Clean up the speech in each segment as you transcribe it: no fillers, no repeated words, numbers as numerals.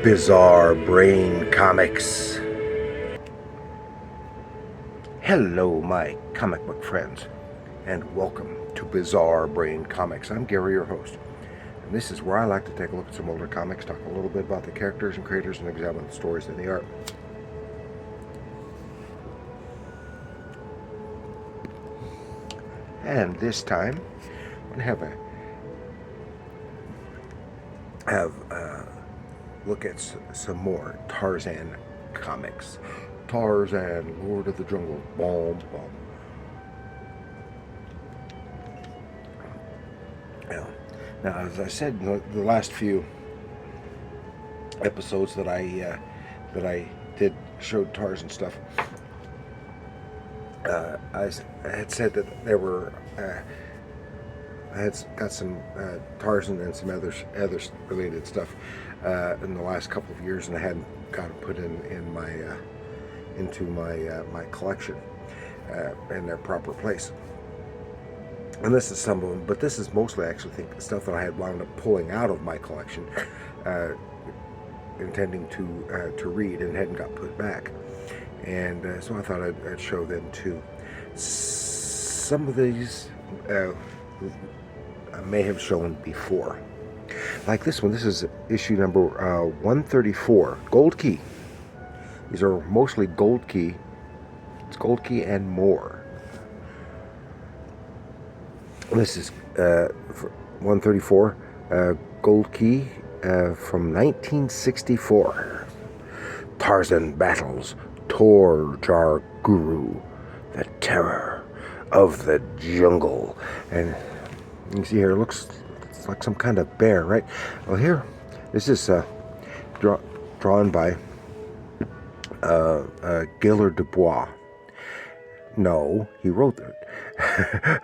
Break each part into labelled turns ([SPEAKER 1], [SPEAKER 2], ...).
[SPEAKER 1] Bizarre Brain Comics. Hello, my comic book friends, and welcome to Bizarre Brain Comics. I'm Gary, your host, and this is where I like to take a look at some older comics, talk a little bit about the characters and creators, and examine the stories and the art. And this time, I'm going to have a look at some more Tarzan comics. Tarzan, Lord of the Jungle. Boom, boom. Now, as I said in the last few episodes that I did showed Tarzan stuff, I had said that there were I had got some Tarzan and some other related stuff in the last couple of years, and I hadn't got them put in my into my collection in their proper place. And this is some of them, but this is mostly, I actually think, stuff that I had wound up pulling out of my collection, intending to read, and hadn't got put back. And so I thought I'd show them too. Some of these I may have shown before, like this one. This is issue number 134, Gold Key. These are mostly Gold Key. It's Gold Key and more. This is 134, Gold Key from 1964. Tarzan battles Tor-Jar Guru, the terror of the jungle. And you can see here, it's like some kind of bear, right? Well, here, this is drawn by Gillard Dubois. No, he wrote it.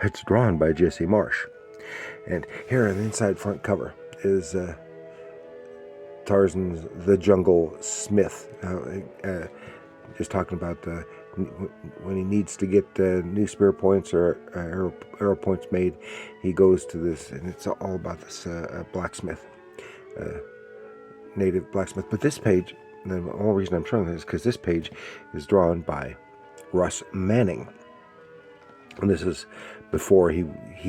[SPEAKER 1] It's drawn by Jesse Marsh. And here on the inside front cover is Tarzan's The Jungle Smith. Just talking about when he needs to get new spear points or arrow points made, he goes to this, and it's all about this blacksmith, native blacksmith. But this page, the only reason I'm showing this is because this page is drawn by Russ Manning. And this is before he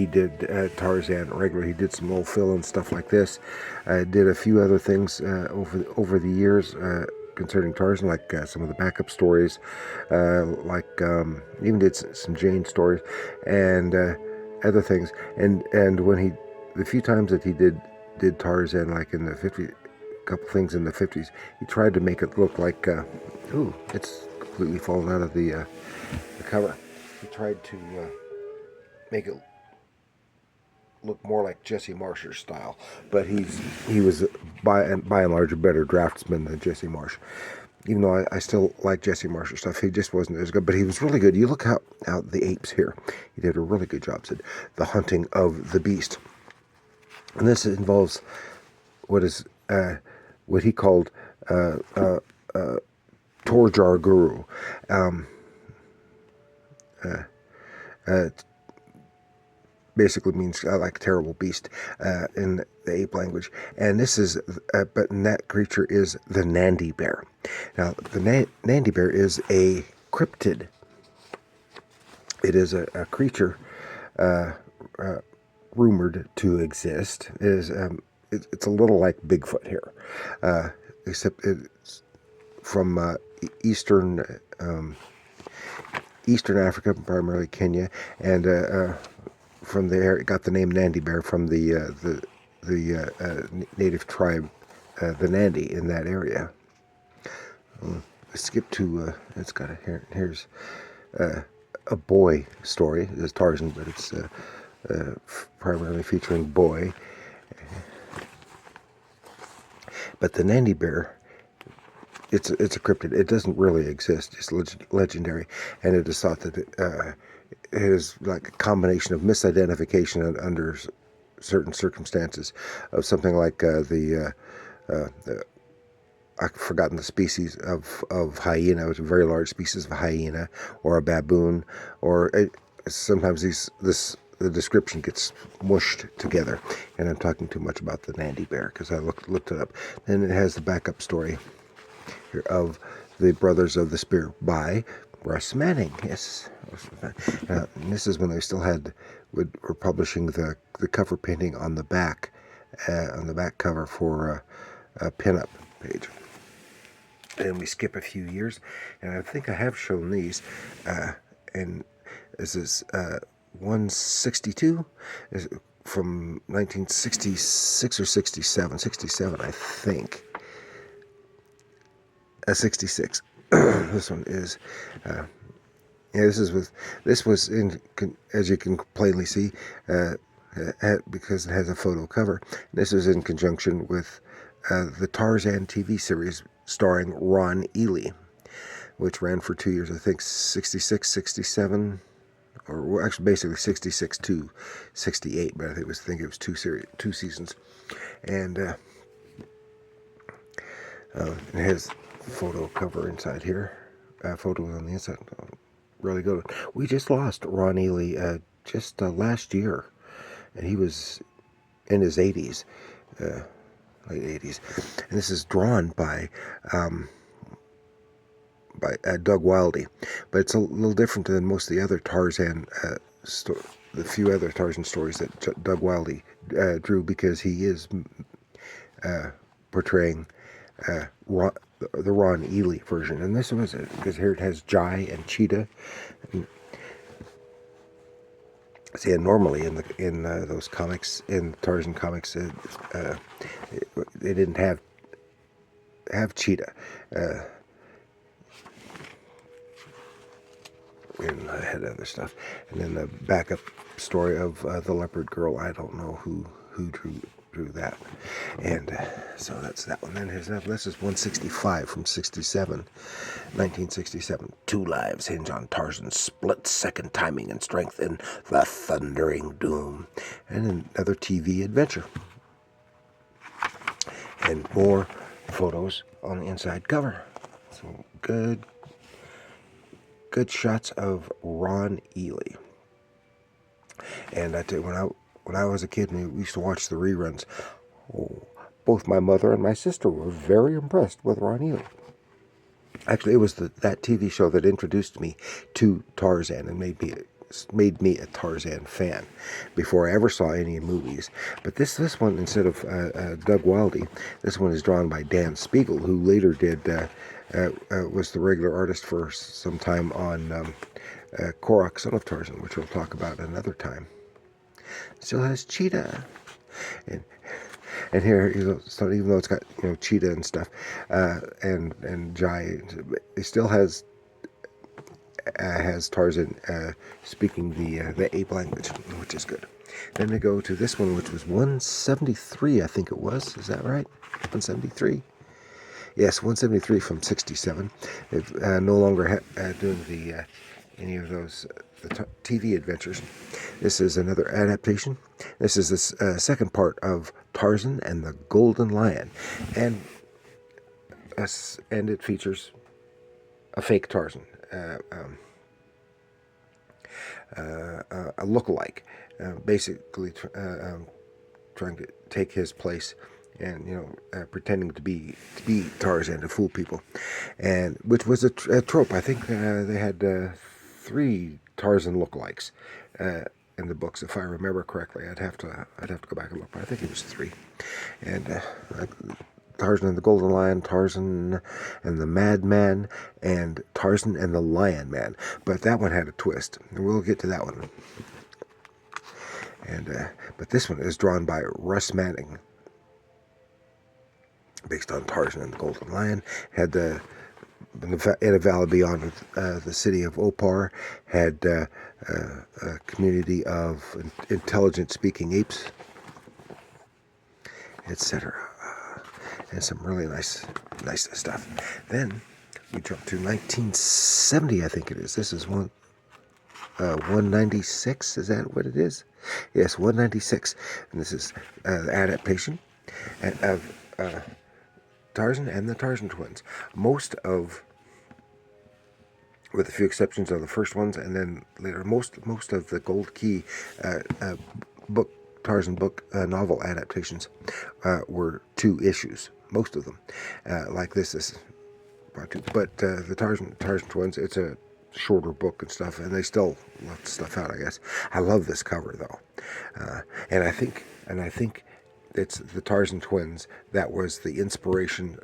[SPEAKER 1] did Tarzan regular. He did some little fill-in stuff like this. Did a few other things over the years concerning Tarzan, like some of the backup stories, like even did some Jane stories and other things. And when the few times that he did Tarzan, like in the 50s, a couple things in the 50s, he tried to make it look like ooh, it's completely fallen out of the cover. He tried to make it look more like Jesse Marsh's style, but he was by and large a better draftsman than Jesse Marsh. Even though I still like Jesse Marsh's stuff, he just wasn't as good, but he was really good. You look out the apes here. He did a really good job. Said the hunting of the beast, and this involves what he called Tor-Jar Guru. Basically means like terrible beast in the ape language, and this is but that creature is the Nandi bear. Now the Nandi bear is a cryptid. It is a creature rumored to exist. It is it's a little like Bigfoot here, except it's from Eastern Africa, primarily Kenya, and from there it got the name Nandi bear from the native tribe, the Nandi in that area. Let's skip to it's got here's a boy story. It's Tarzan, but it's primarily featuring boy. But the Nandi bear, it's a cryptid. It doesn't really exist. It's legendary, and it is thought that it is like a combination of misidentification under certain circumstances of something like I've forgotten the species of hyena. It's a very large species of hyena, or a baboon, or sometimes this the description gets mushed together, and I'm talking too much about the Nandy Bear because I looked it up. Then it has the backup story here of the Brothers of the Spear by Russ Manning. Yes, and this is when they still were publishing the cover painting on the back cover for a pinup page. And we skip a few years, and I think I have shown these. And this is 162, is from 1966 or 67, 67 I think. 66. This one is, yeah, this was in, as you can plainly see, because it has a photo cover. This is in conjunction with the Tarzan TV series starring Ron Ely, which ran for 2 years, I think 66, 67, or actually basically 66 to 68, but I think it was two seasons. And it has photo cover inside here, photos on the inside. Really good. We just lost Ron Ely just last year, and he was in his 80s, late 80s. And this is drawn by Doug Wildey, but it's a little different than most of the other Tarzan the few other Tarzan stories that Doug Wildey drew, because he is portraying the Ron Ely version. And this was it, because here it has Jai and Cheetah. And, see, and normally in those comics, in Tarzan comics, they didn't have Cheetah. And I had other stuff, and then the backup story of the Leopard Girl. I don't know who drew that, and so that's that one. Then this is 165 from 1967. Two lives hinge on Tarzan's split-second timing and strength in the thundering doom, and another TV adventure, and more photos on the inside cover. So good shots of Ron Ely. And I tell you, when I was a kid and we used to watch the reruns, both my mother and my sister were very impressed with Ron Ely. Actually, it was that TV show that introduced me to Tarzan and made me a Tarzan fan before I ever saw any movies. But this one, instead of Doug Wildey, this one is drawn by Dan Spiegel, who later was the regular artist for some time on Korak, Son of Tarzan, which we'll talk about another time. Still has Cheetah, and here, even though it's got Cheetah and stuff, and Jai, it still has Tarzan speaking the ape language, which is good. Then they go to this one, which was 173, I think it was. Is that right? 173. Yes, 173 from 67. They've no longer doing any of those TV adventures. This is another adaptation. This is the second part of Tarzan and the Golden Lion, and it features a fake Tarzan, a look-alike, basically trying to take his place, and pretending to be Tarzan to fool people, and which was a trope. I think they had 3 Tarzan lookalikes in the books, if I remember correctly. I'd have to go back and look, but I think it was 3. And Tarzan and the Golden Lion, Tarzan and the Madman, and Tarzan and the Lion Man. But that one had a twist, and we'll get to that one. And but this one is drawn by Russ Manning, based on Tarzan and the Golden Lion. Had in a valley beyond the city of Opar, had a community of intelligent speaking apes, etc. And some really nice stuff. Then we jump to 1970, I think it is. This is 196. Is that what it is? Yes, 196. And this is the adaptation of Tarzan and the Tarzan twins. Most of with a few exceptions of the first ones, and then later most of the Gold Key book Tarzan book novel adaptations were 2 issues. Most of them, like this is part 2. But the Tarzan twins, it's a shorter book and stuff, and they still left stuff out, I guess. I love this cover though, and I think it's the Tarzan twins that was the inspiration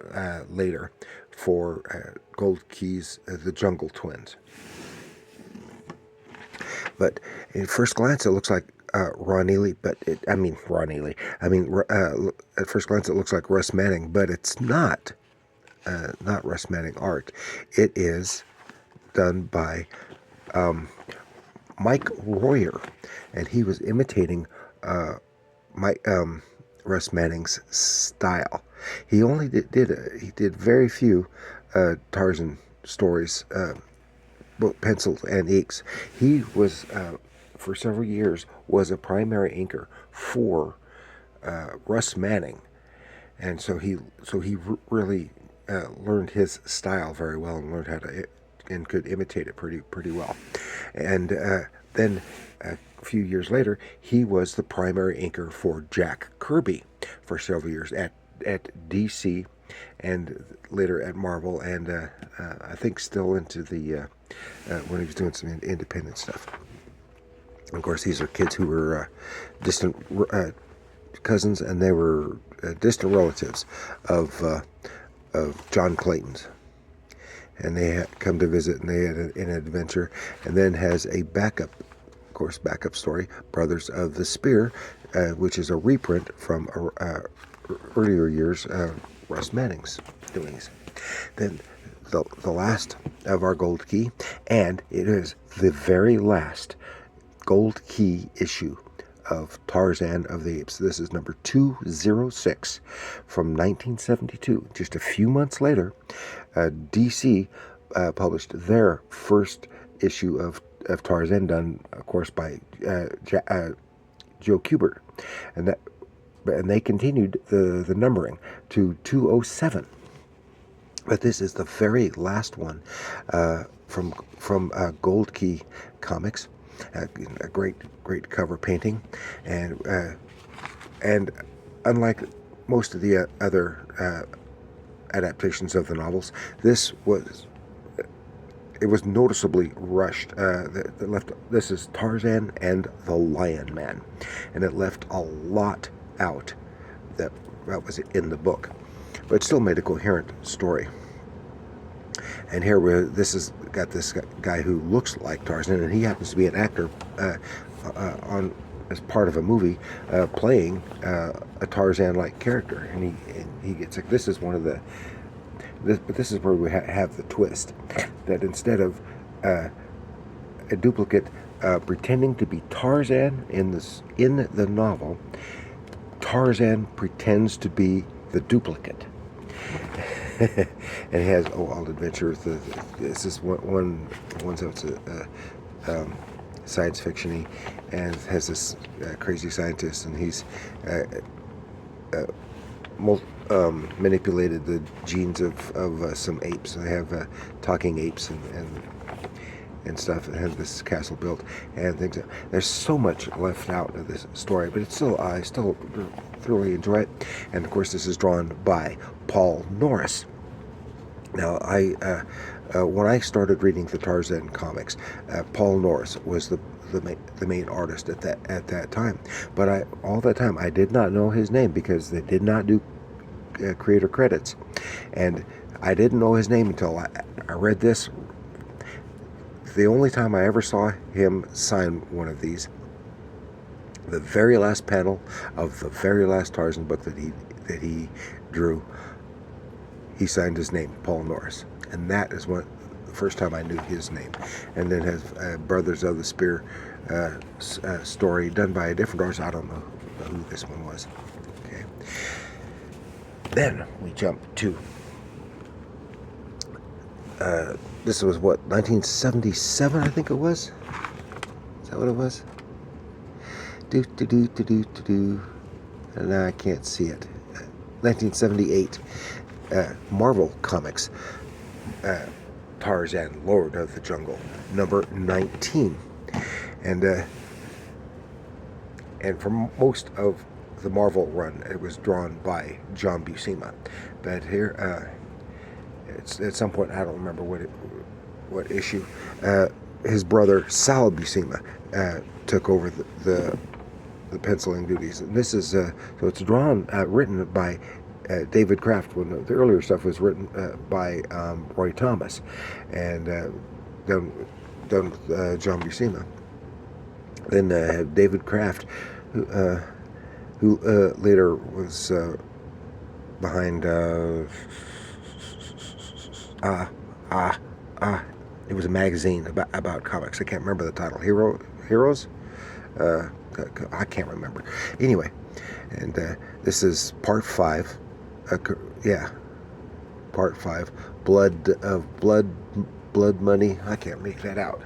[SPEAKER 1] later for Gold Key's The Jungle Twins. But at first glance, it looks like Ron Ely, but Ron Ely. At first glance, it looks like Russ Manning, but it's not. Not Russ Manning art. It is done by Mike Royer, and he was imitating Russ Manning's style. He only did very few Tarzan stories, both pencils and inks. He was for several years was a primary inker for Russ Manning, and so he really learned his style very well and learned how to and could imitate it pretty well. And then a few years later, he was the primary inker for Jack Kirby for several years at DC, and later at Marvel, and I think still into the when he was doing some independent stuff. Of course, these are kids who were distant cousins, and they were distant relatives of John Clayton's. And they had come to visit, and they had an adventure, and then has a backup story, Brothers of the Spear, which is a reprint from earlier years Russ Manning's doings. Then the last of our Gold Key, and it is the very last Gold Key issue of Tarzan of the Apes. This is number 206 from 1972. Just a few months later, DC published their first issue of Tarzan, done, of course, by Joe Kubert, and they continued the numbering to 207. But this is the very last one from Gold Key Comics. A great cover painting, and unlike most of the other adaptations of the novels, this was noticeably rushed. This is Tarzan and the Lion Man, and it left a lot out that was in the book, but it still made a coherent story. And here this has got this guy who looks like Tarzan, and he happens to be an actor as part of a movie playing a Tarzan-like character, and he gets like, this is one of the. But this is where we have the twist, that instead of a duplicate pretending to be Tarzan in the novel, Tarzan pretends to be the duplicate. And it has wild adventure. This is one that's science fiction-y, and has this crazy scientist, and he's manipulated the genes of some apes. They have talking apes and stuff, and have this castle built and things. There's so much left out of this story, but I still thoroughly enjoy it. And of course, this is drawn by Paul Norris. Now, when I started reading the Tarzan comics, Paul Norris was the main artist at that time. But all that time I did not know his name, because they did not do creator credits, and I didn't know his name until I read this. The only time I ever saw him sign one of these, the very last panel of the very last Tarzan book that he drew, he signed his name, Paul Norris, and that is the first time I knew his name. And then has Brothers of the Spear story done by a different artist. I don't know who this one was. Okay. Then we jump to this was what, 1977, I think it was. Is that what it was? And now I can't see it. 1978. Marvel Comics. Tarzan, Lord of the Jungle, number 19. And for most of the Marvel run, it was drawn by John Buscema. But here, it's at some point, I don't remember what issue, his brother Sal Buscema took over the penciling duties. And this is so it's written by David Kraft. When the earlier stuff was written by Roy Thomas, and done with John Buscema. Then David Kraft, who later was behind it was a magazine about comics. I can't remember the title. Heroes? I can't remember. Anyway, and this is part 5. Part 5. Blood Money. I can't make that out.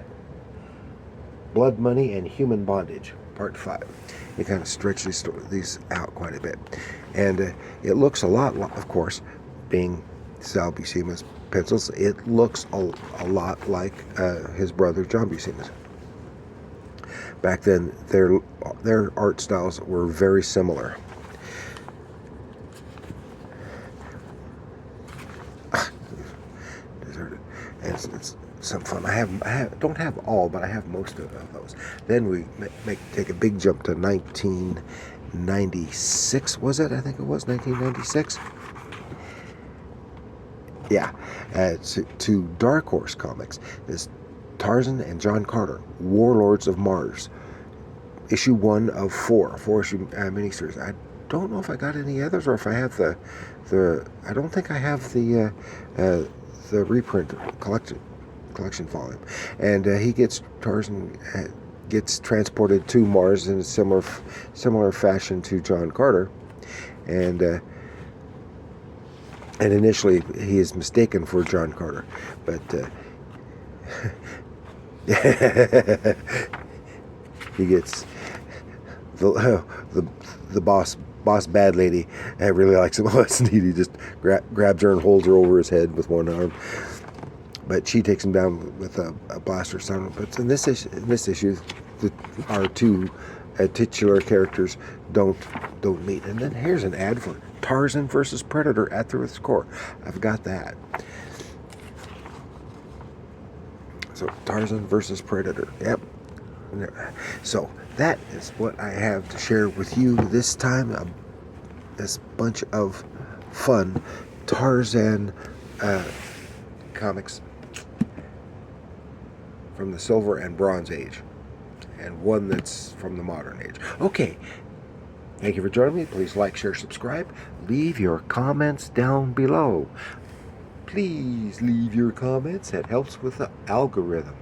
[SPEAKER 1] Blood Money and Human Bondage, part 5. You kind of stretch these out quite a bit, and it looks a lot, of course, being Sal Buscema's pencils. It looks a lot like his brother John Buscema's. Back then, their art styles were very similar. Deserted. And it's some fun. I don't have all, but I have most of those. Then we take a big jump to 1996. Was it? I think it was 1996. Yeah, to Dark Horse Comics. This Tarzan and John Carter, Warlords of Mars, issue 1 of 4-issue miniseries. I don't know if I got any others, or if I have the I don't think I have the reprint collection volume. And Tarzan gets transported to Mars in a similar fashion to John Carter, and initially he is mistaken for John Carter, but he gets the boss bad lady really likes him. He just grabs her and holds her over his head with one arm, but she takes him down with a blaster sound. But in this issue, our two titular characters don't meet. And then here's an ad for Tarzan versus Predator at the Earth's core. I've got that. So Tarzan versus Predator. Yep. So that is what I have to share with you this time. This bunch of fun Tarzan comics from the Silver and Bronze Age, and one that's from the Modern Age. Okay. Thank you for joining me. Please like, share, subscribe. Leave your comments down below. Please leave your comments. That helps with the algorithm.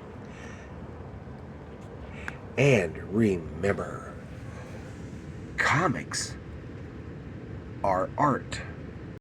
[SPEAKER 1] And remember, comics are art.